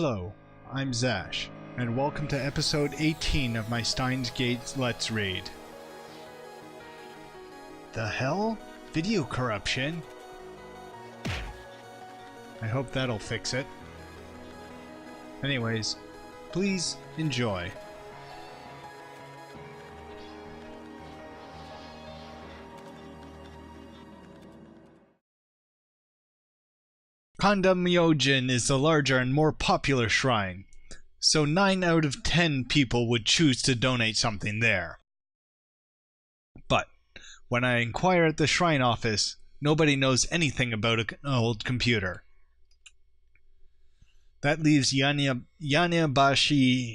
Hello, I'm Zash, and welcome to episode 18 of my Steins Let's Read. The hell? Video corruption? I hope that'll fix it. Anyways, please enjoy. Kanda-myojin is the larger and more popular shrine, so 9 out of 10 people would choose to donate something there. But when I inquire at the shrine office, nobody knows anything about an old computer. That leaves Yanabashi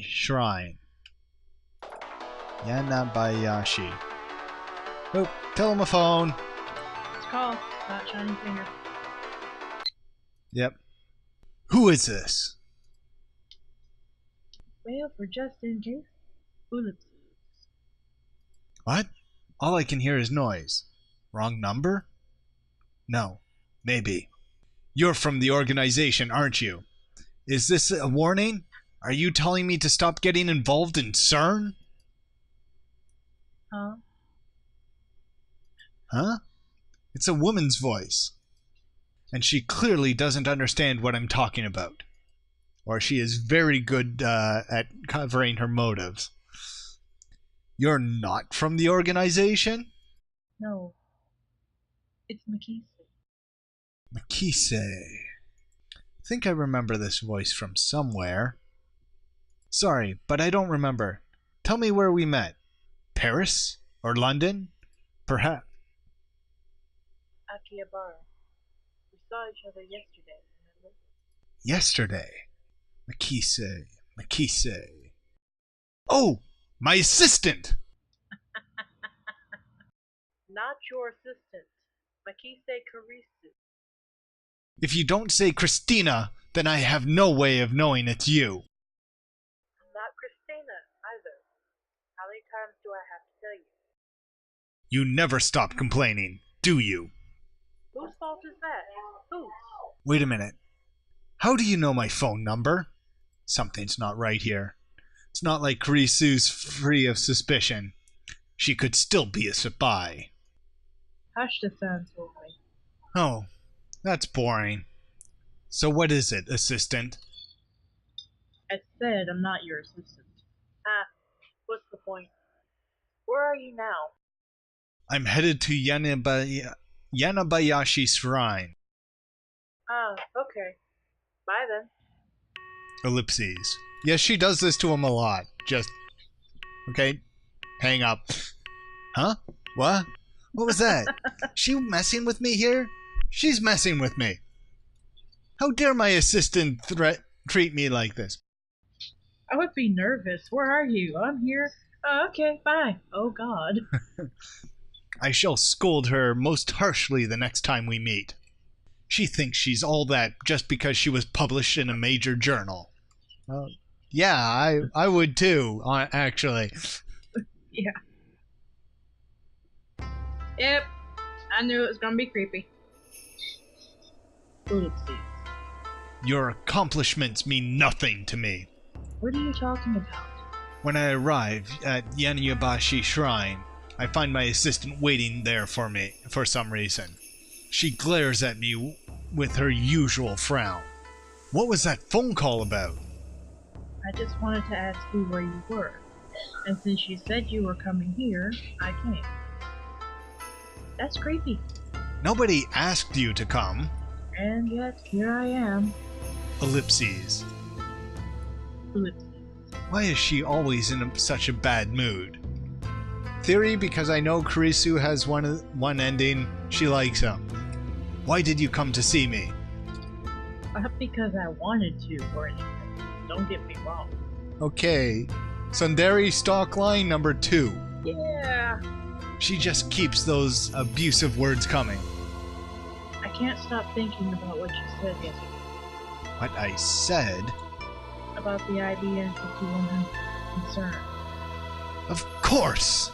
Shrine. Yanabayashi. Oh, telephone. It's called not shining finger. Yep. Who is this? Well, for just in case, ellipses. What? All I can hear is noise. Wrong number? No. Maybe. You're from the organization, aren't you? Is this a warning? Are you telling me to stop getting involved in CERN? Huh? Huh? It's a woman's voice. And she clearly doesn't understand what I'm talking about. Or she is very good at covering her motives. You're not from the organization? No. It's Makise. Makise. I think I remember this voice from somewhere. Sorry, but I don't remember. Tell me where we met. Paris? Or London? Perhaps. Akihabara. We saw each other yesterday, remember? Yesterday. Makise. Oh! My assistant! Not your assistant. Makise Karisu. If you don't say Christina, then I have no way of knowing it's you. Not Christina, either. How many times do I have to tell you? You never stop complaining, do you? Whose fault is that? Whose? Wait a minute. How do you know my phone number? Something's not right here. It's not like Kurisu's free of suspicion. She could still be a spy. Hush the sound for me. Oh, that's boring. So what is it, assistant? I said I'm not your assistant. What's the point? Where are you now? I'm headed to Yanabayashi Shrine. Okay. Bye then. Ellipses. Yes, she does this to him a lot. Just... Okay. Hang up. Huh? What? What was that? She messing with me here? She's messing with me. How dare my assistant treat me like this? I would be nervous. Where are you? I'm here. Okay, bye. Oh, God. I shall scold her most harshly the next time we meet. She thinks she's all that just because she was published in a major journal. Yeah, I would too, actually. Yeah. Yep. I knew it was gonna be creepy. Oopsies. Your accomplishments mean nothing to me. What are you talking about? When I arrive at Yanabashi Shrine, I find my assistant waiting there for me for some reason. She glares at me with her usual frown. What was that phone call about? I just wanted to ask you where you were. And since you said you were coming here, I came. That's creepy. Nobody asked you to come. And yet, here I am. Ellipses. Ellipses. Why is she always in such a bad mood? Theory, because I know Kurisu has one ending, she likes him. Why did you come to see me? Not because I wanted to or anything. Don't get me wrong. Okay. Sundari stock line number 2. Yeah. She just keeps those abusive words coming. I can't stop thinking about what you said yesterday. What I said? About the IBN-5100 concern. Of course!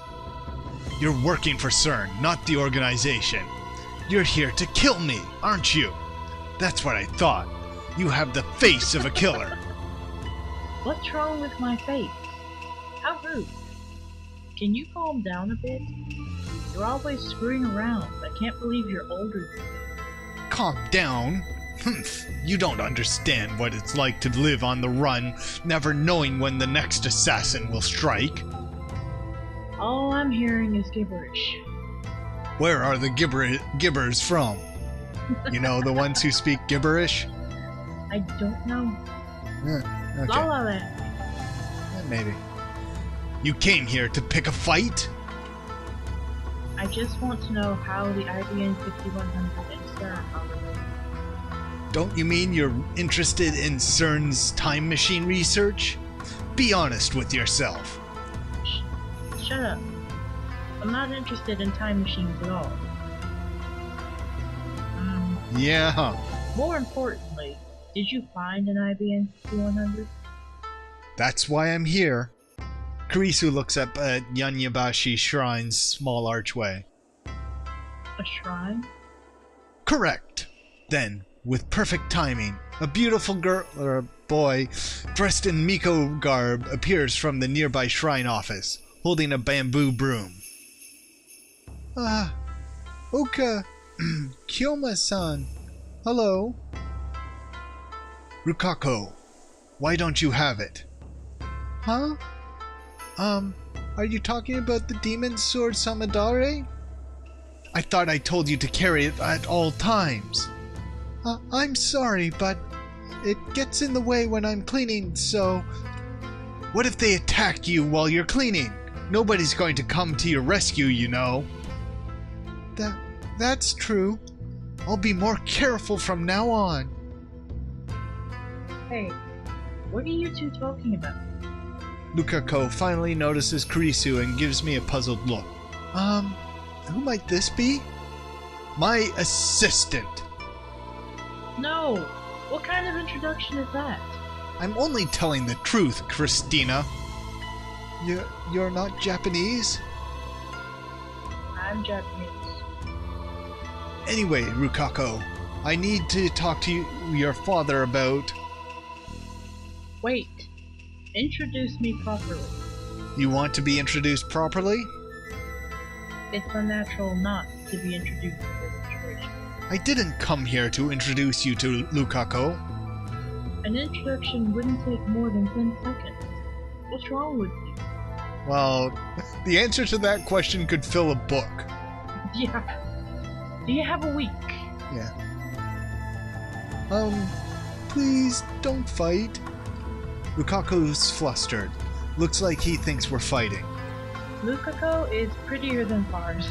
You're working for CERN, not the organization. You're here to kill me, aren't you? That's what I thought. You have the face of a killer. What's wrong with my face? How rude. Can you calm down a bit? You're always screwing around. I can't believe you're older than me. Calm down. Humph. You don't understand what it's like to live on the run, never knowing when the next assassin will strike. All I'm hearing is gibberish. Where are the gibbers from? You know, the ones who speak gibberish? I don't know. Okay. La La Land. Maybe. You came here to pick a fight? I just want to know how the IBN 5100 and CERN are related. Don't you mean you're interested in CERN's time machine research? Be honest with yourself. Shut up. I'm not interested in time machines at all. Yeah. More importantly, did you find an IBN 5100? That's why I'm here. Kurisu looks up at Yanyabashi Shrine's small archway. A shrine? Correct. Then, with perfect timing, a beautiful girl or boy dressed in Miko garb appears from the nearby shrine office, holding a bamboo broom. Oka, Kyoma-san. Hello. Rukako, why don't you have it? Huh? Are you talking about the demon sword Samadare? I thought I told you to carry it at all times. I'm sorry, but it gets in the way when I'm cleaning, so... What if they attack you while you're cleaning? Nobody's going to come to your rescue, you know. That's true. I'll be more careful from now on. Hey, what are you two talking about? Lukako finally notices Kurisu and gives me a puzzled look. Who might this be? My assistant. No! What kind of introduction is that? I'm only telling the truth, Christina. You're not Japanese? I'm Japanese. Anyway, Rukako, I need to talk to your father about... Wait. Introduce me properly. You want to be introduced properly? It's unnatural not to be introduced in this situation. I didn't come here to introduce you to Lukako. An introduction wouldn't take more than 10 seconds. What's wrong with you? Well, the answer to that question could fill a book. Yeah. Do you have a week? Yeah. Please don't fight. Lukaku's flustered. Looks like he thinks we're fighting. Lukako is prettier than Pars.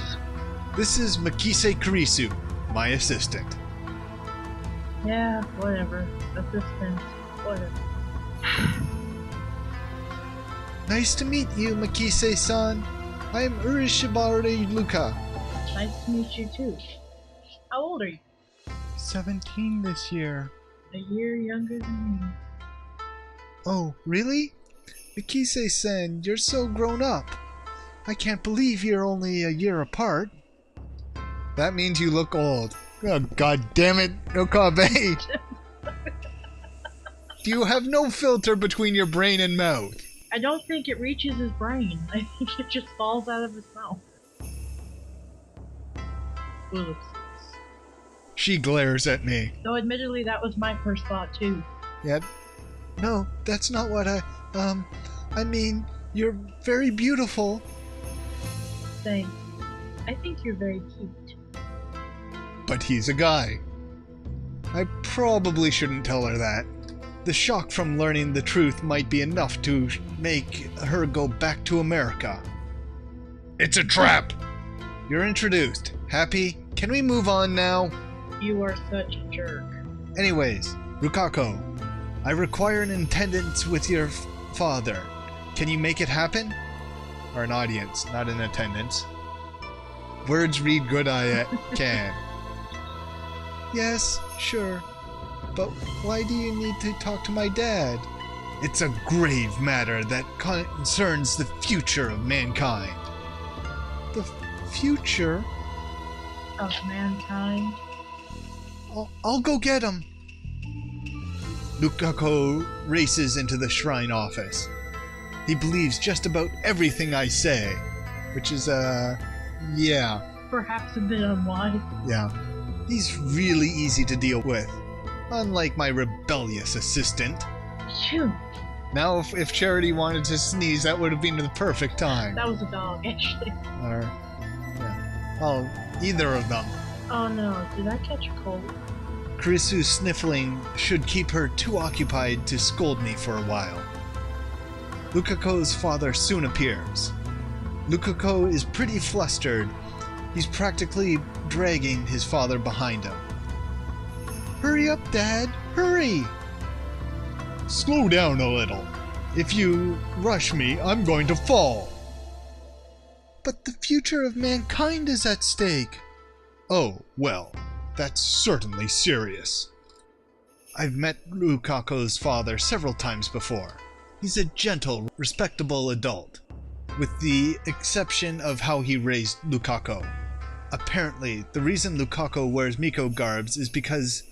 This is Makise Kurisu, my assistant. Yeah, whatever. Assistant, whatever. Nice to meet you, Makise-san. I'm Urishibari Luka. Nice to meet you too. How old are you? 17 this year. A year younger than me. Oh, really? Makise-san, you're so grown up. I can't believe you're only a year apart. That means you look old. Oh, God damn it, Okabe! You have no filter between your brain and mouth. I don't think it reaches his brain. I think it just falls out of his mouth. Ellipses. She glares at me. Though admittedly that was my first thought too. Yep. No, that's not what I mean, you're very beautiful. Thanks. I think you're very cute. But he's a guy. I probably shouldn't tell her that. The shock from learning the truth might be enough to make her go back to America. It's a trap! You're introduced. Happy? Can we move on now? You are such a jerk. Anyways, Rukako, I require an attendance with your father. Can you make it happen? Or an audience, not an attendance. Words read good, I can. Yes, sure. But why do you need to talk to my dad? It's a grave matter that concerns the future of mankind. The future? Of mankind? I'll go get him. Lukako races into the shrine office. He believes just about everything I say, which is, yeah. Perhaps a bit unwise. Yeah. He's really easy to deal with, unlike my rebellious assistant. Shoot, Now, if Charity wanted to sneeze, that would have been the perfect time. that was a dog, actually. Or, yeah. Oh, either of them. Oh no, did I catch a cold? Karisu's sniffling should keep her too occupied to scold me for a while. Lukako's father soon appears. Lukako is pretty flustered. He's practically dragging his father behind him. Hurry up, Dad! Hurry! Slow down a little. If you rush me, I'm going to fall. But the future of mankind is at stake. Oh, well, that's certainly serious. I've met Lukako's father several times before. He's a gentle, respectable adult, with the exception of how he raised Lukako. Apparently, the reason Lukako wears Miko garbs is because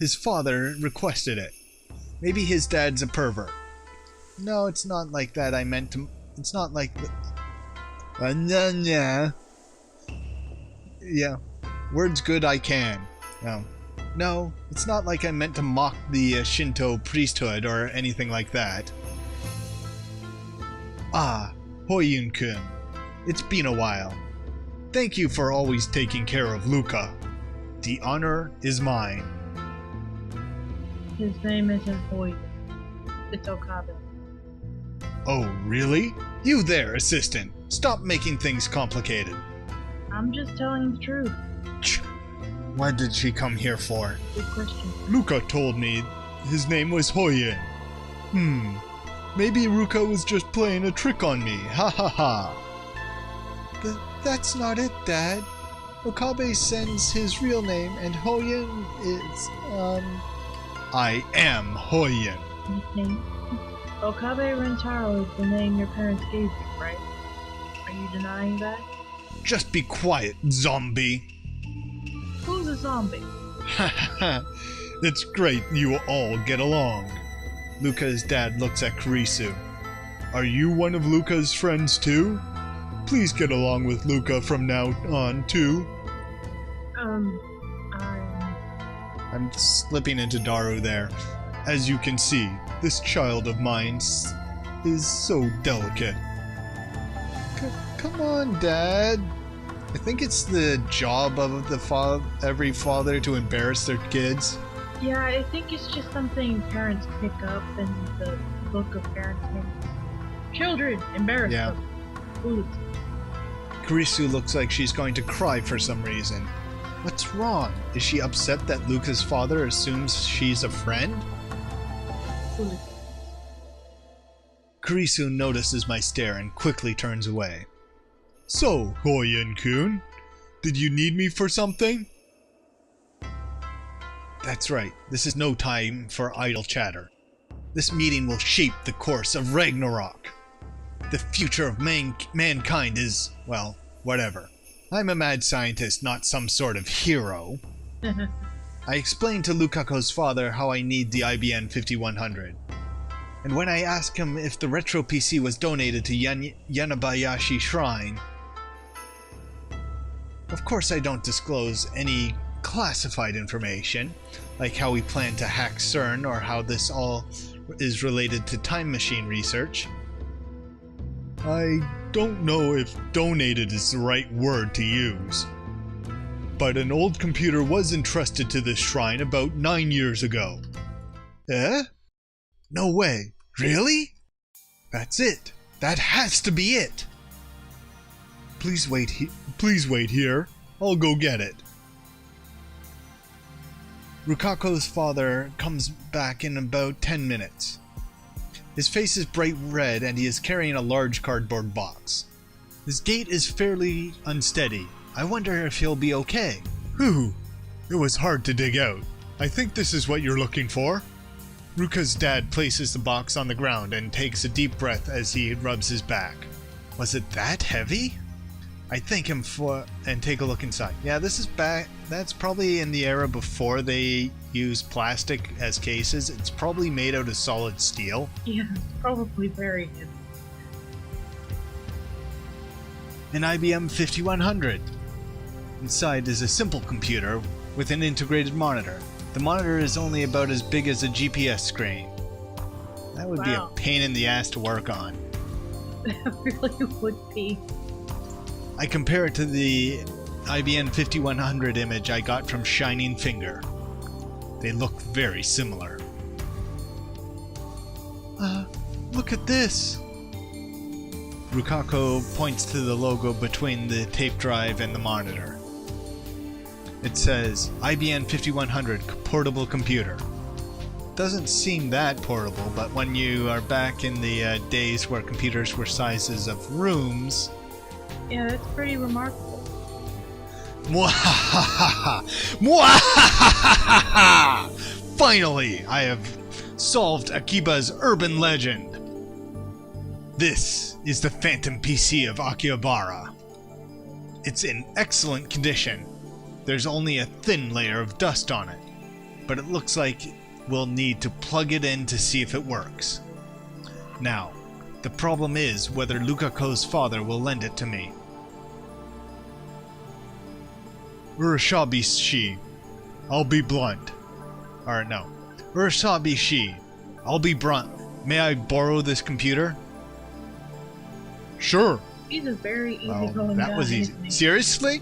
his father requested it. Maybe his dad's a pervert. No, it's not like that. I meant to... It's not like... Yeah. Words good I can. No, it's not like I meant to mock the Shinto priesthood or anything like that. Ah, Hoyun-kun. It's been a while. Thank you for always taking care of Luka. The honor is mine. His name isn't Hoyt. It's Okabe. Oh, really? You there, assistant. Stop making things complicated. I'm just telling the truth. What did she come here for? Good question. Luka told me his name was Hoyun. Maybe Ruka was just playing a trick on me. Ha ha ha. That's not it, Dad. Okabe sends his real name and Hoyun is, I am Hoyun. Nickname? Okabe Rentaro is the name your parents gave you, right? Are you denying that? Just be quiet, zombie. Who's a zombie? Ha ha ha. It's great you all get along. Luka's dad looks at Kurisu. Are you one of Luka's friends too? Please get along with Luka from now on too. I'm slipping into Daru there. As you can see, this child of mine is so delicate. Come on, Dad. I think it's the job of every father to embarrass their kids. Yeah, I think it's just something parents pick up in the book of parenting. Children, embarrass them. Foods. Kurisu looks like she's going to cry for some reason. What's wrong? Is she upset that Luka's father assumes she's a friend? Foods. Kurisu notices my stare and quickly turns away. So, Hoyun-kun, did you need me for something? That's right, this is no time for idle chatter. This meeting will shape the course of Ragnarok. The future of mankind is, well, whatever. I'm a mad scientist, not some sort of hero. I explained to Lukako's father how I need the IBN 5100. And when I asked him if the retro PC was donated to Yanabayashi Shrine... Of course I don't disclose any classified information, like how we plan to hack CERN or how this all is related to time machine research. I don't know if donated is the right word to use, but an old computer was entrusted to this shrine about 9 years ago. Eh? No way. Really? That's it. That has to be it. Please wait here. I'll go get it. Rukako's father comes back in about 10 minutes. His face is bright red and he is carrying a large cardboard box. His gait is fairly unsteady. I wonder if he'll be okay. Whew. It was hard to dig out. I think this is what you're looking for. Ruka's dad places the box on the ground and takes a deep breath as he rubs his back. Was it that heavy? I thank him and take a look inside. Yeah, this is back. That's probably in the era before they use plastic as cases. It's probably made out of solid steel. Yeah, it's probably very heavy. An IBM 5100. Inside is a simple computer with an integrated monitor. The monitor is only about as big as a GPS screen. That would be a pain in the ass to work on. That really would be. I compare it to the IBM 5100 image I got from Shining Finger. They look very similar. Look at this! Rukako points to the logo between the tape drive and the monitor. It says IBM 5100 portable computer. Doesn't seem that portable, but when you are back in the days where computers were sizes of rooms... Yeah, that's pretty remarkable. Mwahahaha! Mwahahaha! Finally, I have solved Akiba's urban legend. This is the Phantom PC of Akihabara. It's in excellent condition. There's only a thin layer of dust on it, but it looks like we'll need to plug it in to see if it works. Now, the problem is whether Lukako's father will lend it to me. Urashabi-shi, I'll be blunt. Or no, Urashabi-shi, I'll be blunt. May I borrow this computer? Sure. He's a very easygoing guy. That was easy. Seriously?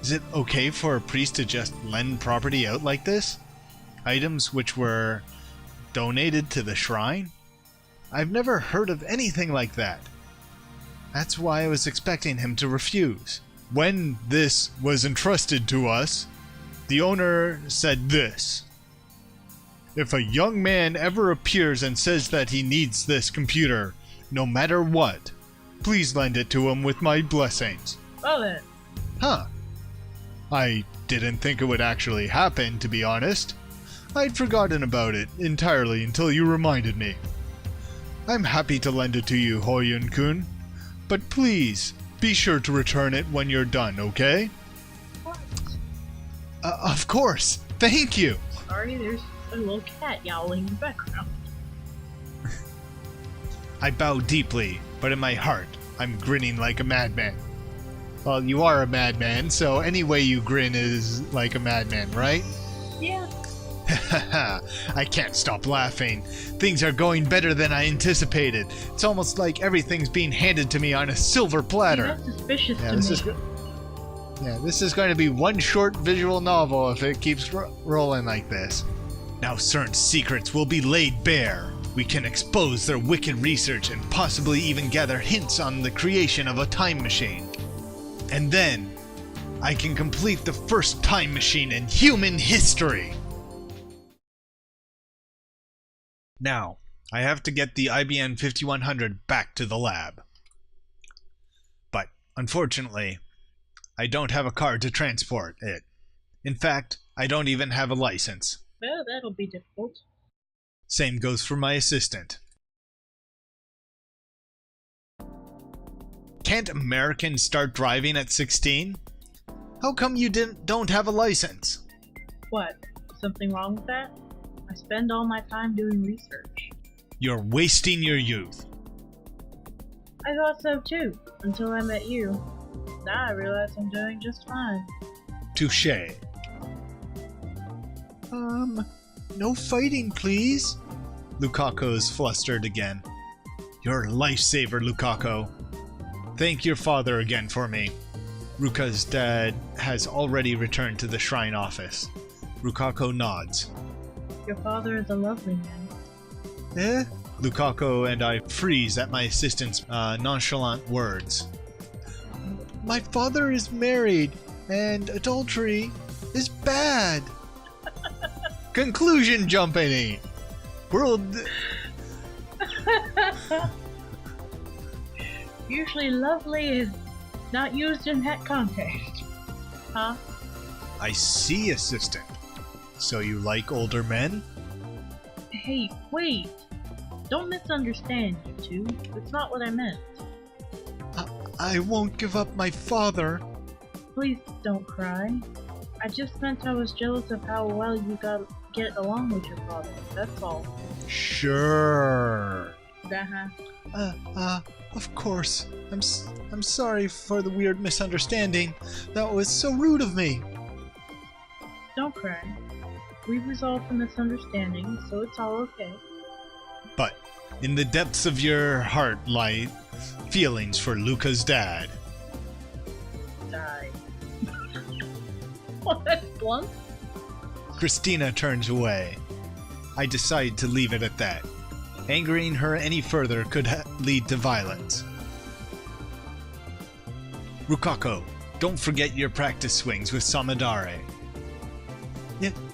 Is it okay for a priest to just lend property out like this? Items which were donated to the shrine? I've never heard of anything like that. That's why I was expecting him to refuse. When this was entrusted to us, the owner said this. If a young man ever appears and says that he needs this computer, no matter what, please lend it to him with my blessings. Oh, then. Huh. I didn't think it would actually happen, to be honest. I'd forgotten about it entirely until you reminded me. I'm happy to lend it to you, Hoyun-kun, but please, be sure to return it when you're done, okay? What? Of course. Thank you. Sorry, there's a little cat yowling in the background. I bow deeply, but in my heart, I'm grinning like a madman. Well, you are a madman, so any way you grin is like a madman, right? Yeah. I can't stop laughing. Things are going better than I anticipated. It's almost like everything's being handed to me on a silver platter. That's suspicious Yeah, to this me. this is going to be one short visual novel if it keeps rolling like this. Now certain secrets will be laid bare. We can expose their wicked research and possibly even gather hints on the creation of a time machine. And then, I can complete the first time machine in human history! Now, I have to get the IBM 5100 back to the lab. But, unfortunately, I don't have a car to transport it. In fact, I don't even have a license. Well, that'll be difficult. Same goes for my assistant. Can't Americans start driving at 16? How come you don't have a license? What? Something wrong with that? I spend all my time doing research. You're wasting your youth. I thought so too, until I met you. Now I realize I'm doing just fine. Touché. No fighting, please. Lukako's flustered again. You're a lifesaver, Lukako. Thank your father again for me. Ruka's dad has already returned to the shrine office. Rukako nods. Your father is a lovely man. Eh? Lukako and I freeze at my assistant's nonchalant words. My father is married, and adultery is bad. Conclusion jumping. World. Usually lovely is not used in that context. Huh? I see, assistant. So you like older men? Hey, wait! Don't misunderstand, you two. It's not what I meant. I won't give up my father. Please don't cry. I just meant I was jealous of how well you got get along with your father, that's all. Sure. Uh-huh. Of course. I'm sorry for the weird misunderstanding. That was so rude of me. Don't cry. We've resolved the misunderstanding, so it's all okay. But in the depths of your heart lie feelings for Luca's dad. Die. Oh, that's blunt. Christina turns away. I decide to leave it at that. Angering her any further could lead to violence. Rukako, don't forget your practice swings with Samadare.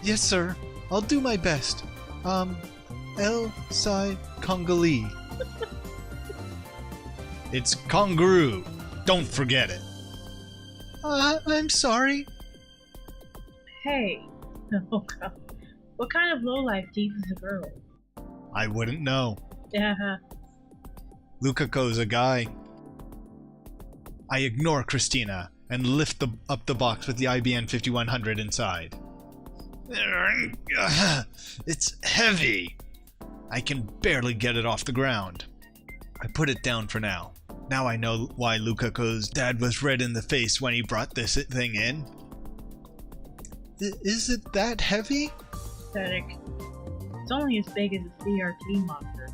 Yes, sir. I'll do my best. El Sai Congolese. It's Kangaroo. Don't forget it. I'm sorry. Hey. Oh, God. What kind of lowlife teases a girl? I wouldn't know. Yeah. Lukako's a guy. I ignore Christina and lift up the box with the IBN 5100 inside. It's heavy. I can barely get it off the ground. I put it down for now. Now I know why Lukako's dad was red in the face when he brought this thing in. Is it that heavy? Pathetic. It's only as big as a CRT monitor.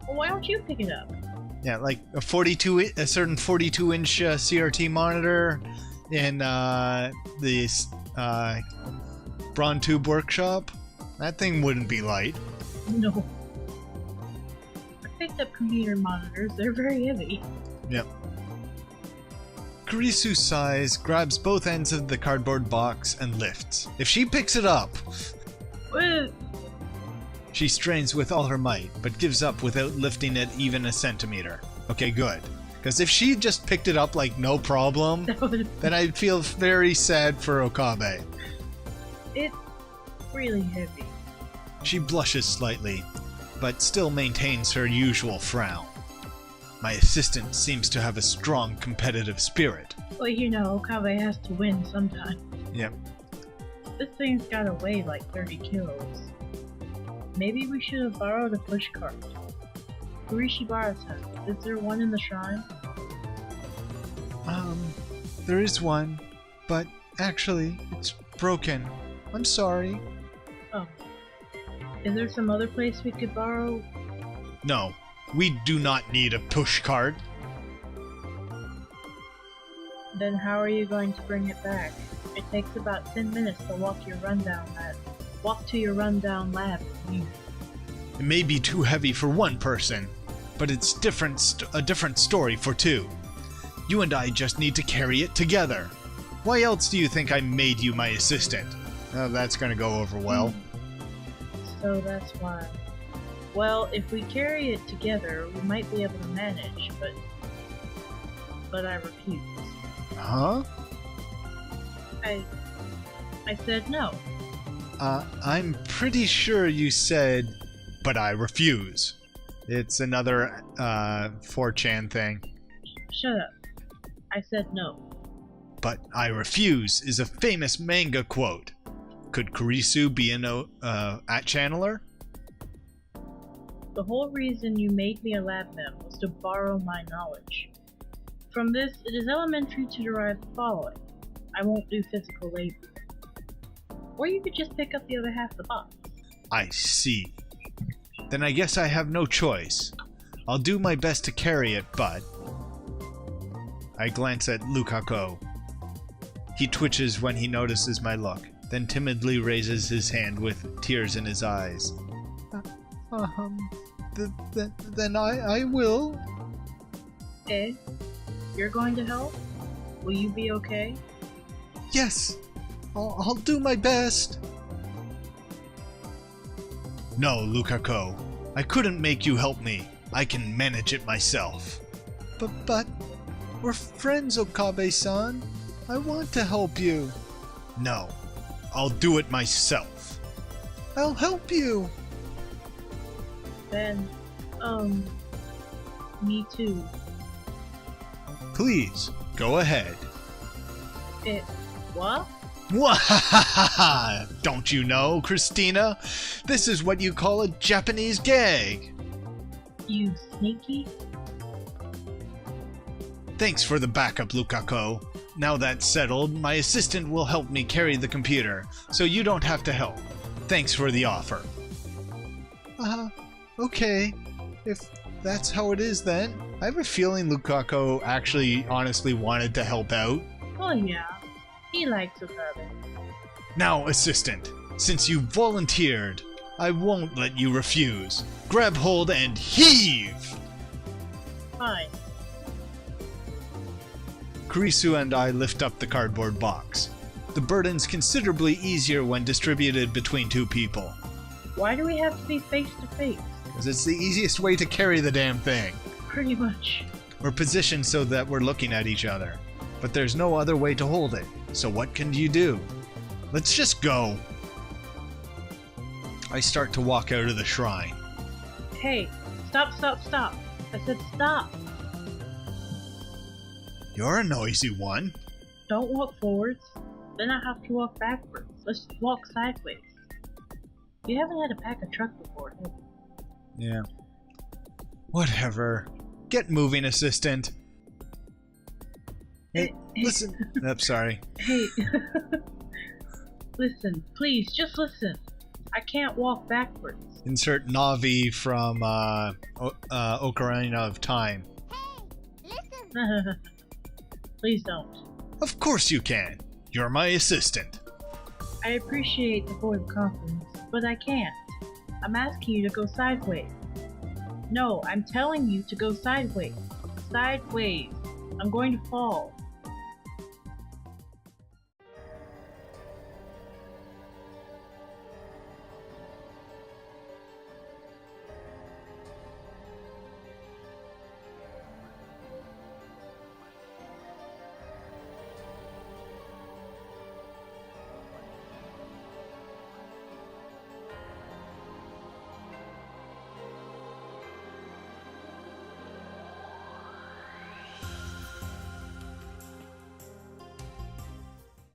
Well, why don't you pick it up? Yeah, like a certain 42-inch CRT monitor in the Braun Tube Workshop. That thing wouldn't be light. No. I picked up computer monitors. They're very heavy. Yep. Kurisu sighs, grabs both ends of the cardboard box, and lifts. If she picks it up... Woo! She strains with all her might, but gives up without lifting it even a centimeter. Okay, good. Because if she just picked it up like no problem, then I'd feel very sad for Okabe. It's really heavy. She blushes slightly, but still maintains her usual frown. My assistant seems to have a strong competitive spirit. Well, you know, Okabe has to win sometime. Yep. This thing's gotta weigh like 30 kilos. Maybe we should have borrowed a pushcart. Kurishibara-san, is there one in the shrine? There is one, but actually, it's broken. I'm sorry. Oh. Is there some other place we could borrow? No, we do not need a pushcart. Then how are you going to bring it back? It takes about 10 minutes to walk to your rundown lab. It may be too heavy for one person, but it's a different story for two. You and I just need to carry it together. Why else do you think I made you my assistant? Oh, that's gonna go over well. So that's why. Well, if we carry it together, we might be able to manage, but I refuse. Huh? I said no. I'm pretty sure you said, but I refuse. It's another 4chan thing. Shut up. I said no. But I refuse is a famous manga quote. Could Kurisu be an at-channeler? The whole reason you made me a lab mem was to borrow my knowledge. From this, it is elementary to derive the following. I won't do physical labor. Or you could just pick up the other half of the box. I see. Then I guess I have no choice. I'll do my best to carry it, but... I glance at Lukako. He twitches when he notices my look, then timidly raises his hand with tears in his eyes. Then I will. Eh? You're going to help? Will you be okay? Yes, I'll do my best. No, Lukako. I couldn't make you help me. I can manage it myself. But we're friends, Okabe-san. I want to help you. No, I'll do it myself. I'll help you. Then, me too. Please, go ahead. What? Wahahaha! Don't you know, Christina? This is what you call a Japanese gag. You sneaky? Thanks for the backup, Lukako. Now that's settled, my assistant will help me carry the computer, so you don't have to help. Thanks for the offer. Okay. If that's how it is then. I have a feeling Lukako actually honestly wanted to help out. Oh yeah, he likes a brother. Now, assistant, since you volunteered, I won't let you refuse. Grab hold and heave! Fine. Kurisu and I lift up the cardboard box. The burden's considerably easier when distributed between two people. Why do we have to be face to face? Because it's the easiest way to carry the damn thing. Pretty much. We're positioned so that we're looking at each other. But there's no other way to hold it. So what can you do? Let's just go. I start to walk out of the shrine. Hey, stop. I said stop. You're a noisy one. Don't walk forwards. Then I have to walk backwards. Let's walk sideways. You haven't had to pack a truck before, have you? Yeah. Whatever. Get moving, assistant. Hey, listen. I'm sorry. Hey. Listen, please, just listen. I can't walk backwards. Insert Navi from Ocarina of Time. Please don't. Of course you can. You're my assistant. I appreciate the vote of confidence, but I can't. I'm asking you to go sideways. No, I'm telling you to go sideways. Sideways. I'm going to fall.